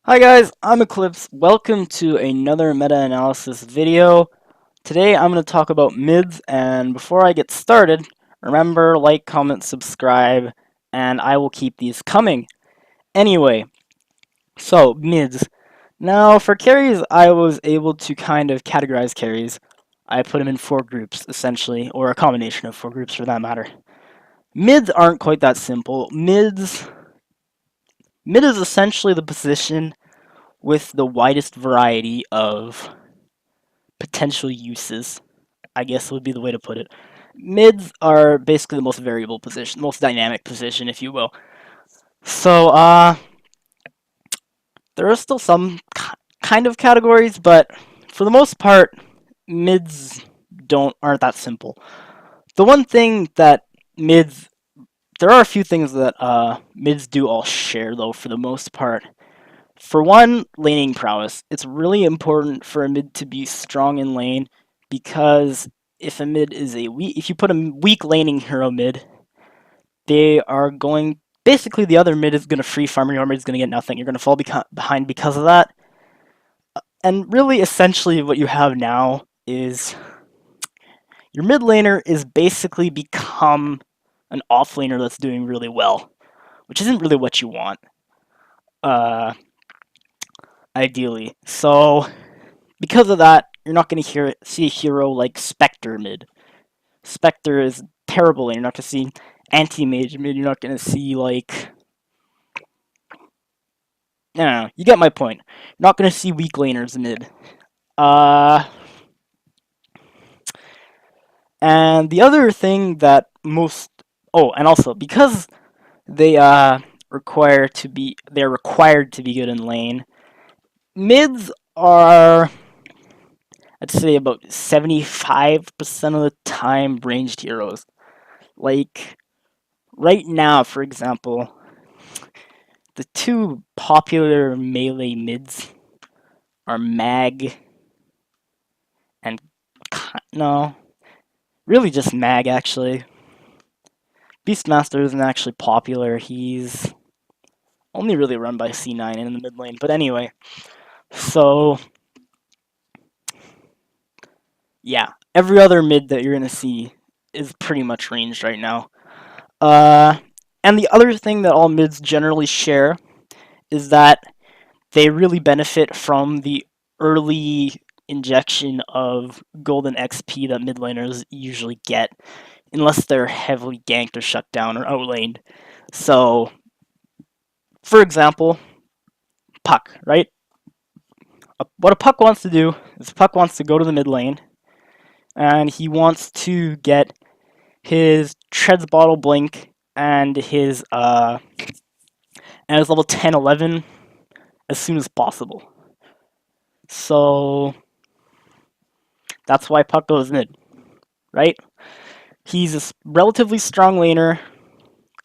Hi guys, I'm Eclipse. Welcome to another meta-analysis video. Today I'm going to talk about mids, and before I get started, remember, like, comment, subscribe, and I will keep these coming. Anyway, so mids. Now for carries, I was able to kind of categorize carries. I put them in 4 groups, essentially, or a combination of 4 groups for that matter. Mids aren't quite that simple. Mid is essentially the position with the widest variety of potential uses, I guess would be the way to put it. Mids are basically the most variable position, most dynamic position, if you will. So, there are still some kind of categories, but for the most part, mids aren't that simple. The one thing that mids, there are a few things that mids do all share, though, for the most part. For one, laning prowess. It's really important for a mid to be strong in lane because if if you put a weak laning hero mid, they are going, basically the other mid is going to free farm, your mid is going to get nothing. You're going to fall behind because of that. And really, essentially, what you have now is your mid laner is basically become an off laner that's doing really well, which isn't really what you want, ideally. So because of that, you're not going to see a hero like Spectre mid. Spectre is terrible, and you're not going to see anti-mage mid. You're not going to see, like, I don't know. You get my point. You're not going to see weak laners mid. And the other thing that and also because they're required to be good in lane. Mids are, I'd say, about 75% of the time ranged heroes. Like, right now, for example, the 2 popular melee mids are Mag and... no, really just Mag, actually. Beastmaster isn't actually popular. He's only really run by C9 in the mid lane. But anyway, so yeah, every other mid that you're going to see is pretty much ranged right now. And the other thing that all mids generally share is that they really benefit from the early injection of golden XP that mid laners usually get, unless they're heavily ganked or shut down or outlaned. So, for example, Puck, right? What a Puck wants to do is Puck wants to go to the mid lane, and he wants to get his Treads Bottle Blink and his level 10, 11 as soon as possible. So that's why Puck goes mid, right? He's a relatively strong laner,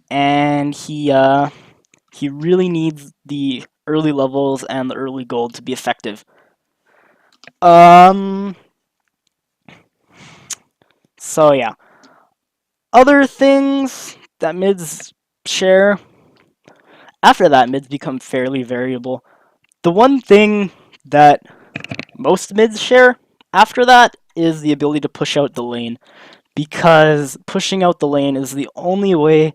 and he really needs the early levels and the early gold to be effective. So yeah. Other things that mids share. After that, mids become fairly variable. The one thing that most mids share after that is the ability to push out the lane, because pushing out the lane is the only way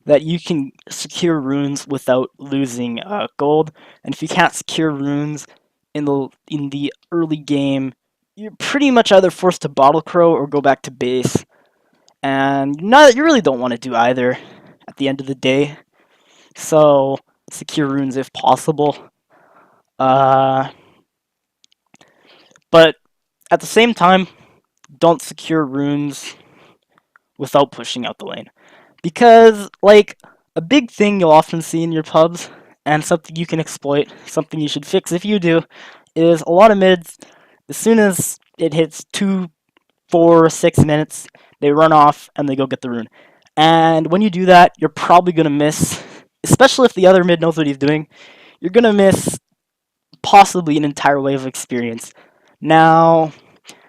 that you can secure runes without losing gold. And if you can't secure runes in the early game, you're pretty much either forced to bottle crow or go back to base, and you really don't want to do either at the end of the day. So secure runes if possible. But at the same time, don't secure runes without pushing out the lane. Because, like, a big thing you'll often see in your pubs, and something you can exploit, something you should fix if you do, is a lot of mids, as soon as it hits 2, 4, 6 minutes, they run off and they go get the rune. And when you do that, you're probably going to miss, especially if the other mid knows what he's doing, you're going to miss possibly an entire wave of experience. Now,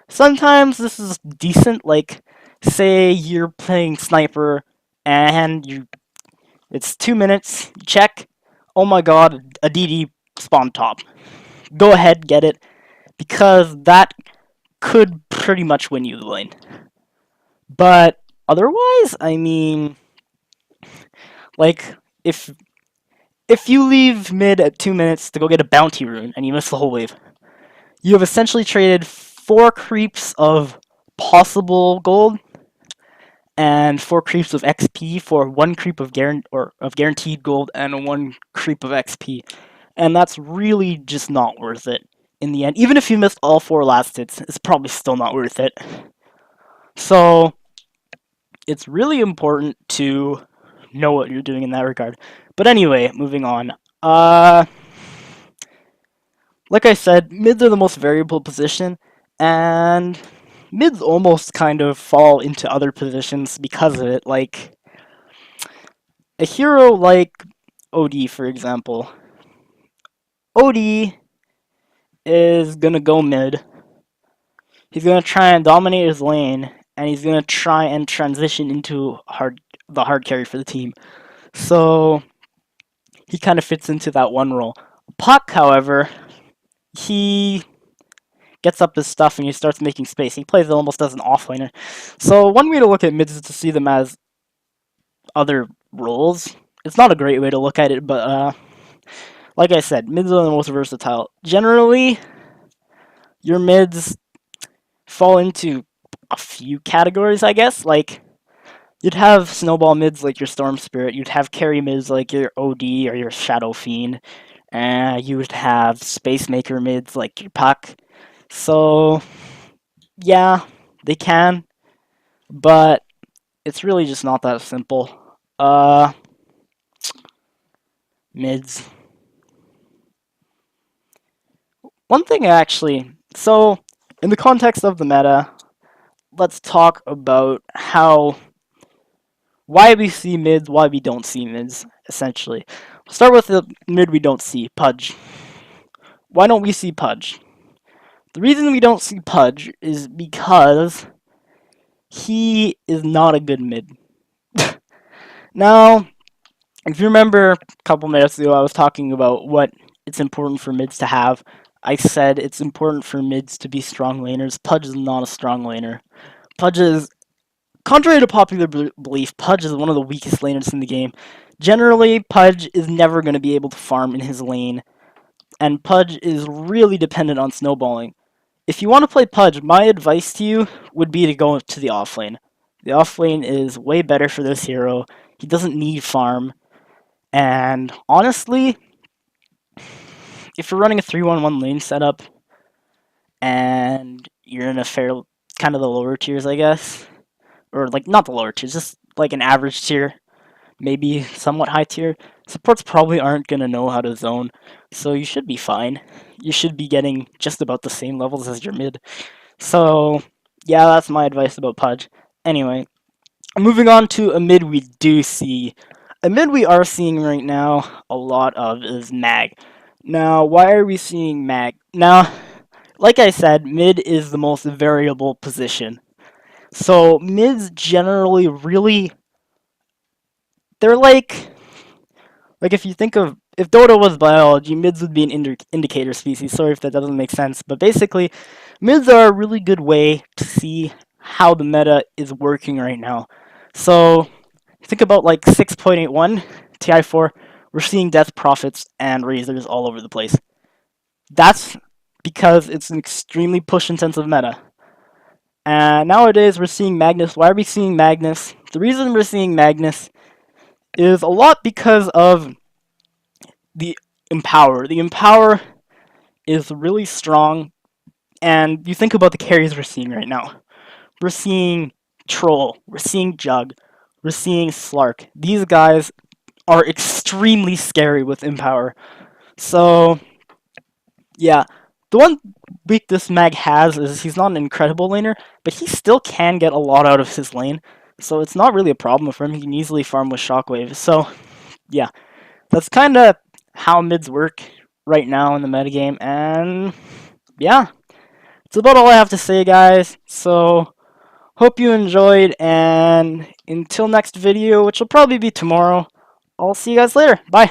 sometimes this is decent, like, say you're playing Sniper and it's 2 minutes, you check, oh my god, a DD spawn top. Go ahead, get it, because that could pretty much win you the lane. But otherwise, I mean, like, if you leave mid at 2 minutes to go get a bounty rune and you miss the whole wave, you have essentially traded 4 creeps of possible gold and 4 creeps of XP for 1 creep of guaranteed gold and 1 creep of XP. And that's really just not worth it in the end. Even if you missed all 4 last hits, it's probably still not worth it. So it's really important to know what you're doing in that regard. But anyway, moving on. Like I said, mids are the most variable position, and mids almost kind of fall into other positions because of it. Like, a hero like OD, for example. OD is gonna go mid. He's gonna try and dominate his lane, and he's gonna try and transition into the hard carry for the team. So he kind of fits into that one role. Puck, however, he gets up his stuff and he starts making space. He plays almost as an offlaner. So one way to look at mids is to see them as other roles. It's not a great way to look at it, but like I said, mids are the most versatile. Generally, your mids fall into a few categories, I guess. Like, you'd have snowball mids like your Storm Spirit. You'd have carry mids like your OD or your Shadow Fiend. You would have Space Maker mids like your Puck. So, yeah, they can, but it's really just not that simple. Mids. One thing actually, so in the context of the meta, let's talk about why we see mids, why we don't see mids, essentially. We'll start with the mid we don't see, Pudge. Why don't we see Pudge? The reason we don't see Pudge is because he is not a good mid. Now, if you remember a couple minutes ago, I was talking about what it's important for mids to have. I said it's important for mids to be strong laners. Pudge is not a strong laner. Pudge is, contrary to popular belief, Pudge is one of the weakest laners in the game. Generally, Pudge is never going to be able to farm in his lane, and Pudge is really dependent on snowballing. If you want to play Pudge, my advice to you would be to go to the offlane. The offlane is way better for this hero. He doesn't need farm. And honestly, if you're running a 3-1-1 lane setup and you're in a fair, kind of the lower tiers, I guess, or like not the lower tiers, just like an average tier, maybe somewhat high tier, supports probably aren't going to know how to zone, so you should be fine. You should be getting just about the same levels as your mid. So, yeah, that's my advice about Pudge. Anyway, moving on to a mid we do see. A mid we are seeing right now a lot of is Mag. Now, why are we seeing Mag? Now, like I said, mid is the most variable position. So, mids generally really, they're like if you think of, if Dota was biology, mids would be an indicator species. Sorry if that doesn't make sense, but basically, mids are a really good way to see how the meta is working right now. So, think about like 6.81, TI4, we're seeing Death Prophets and Razors all over the place. That's because it's an extremely push-intensive meta. And nowadays, we're seeing Magnus. Why are we seeing Magnus? The reason we're seeing Magnus is a lot because of the Empower. The Empower is really strong, and you think about the carries we're seeing right now. We're seeing Troll, we're seeing Jug, we're seeing Slark. These guys are extremely scary with Empower. So, yeah. The one weakness Mag has is he's not an incredible laner, but he still can get a lot out of his lane. So it's not really a problem for him. He can easily farm with Shockwave. So, yeah. That's kind of how mids work right now in the metagame. And, yeah. That's about all I have to say, guys. So, hope you enjoyed. And until next video, which will probably be tomorrow, I'll see you guys later. Bye.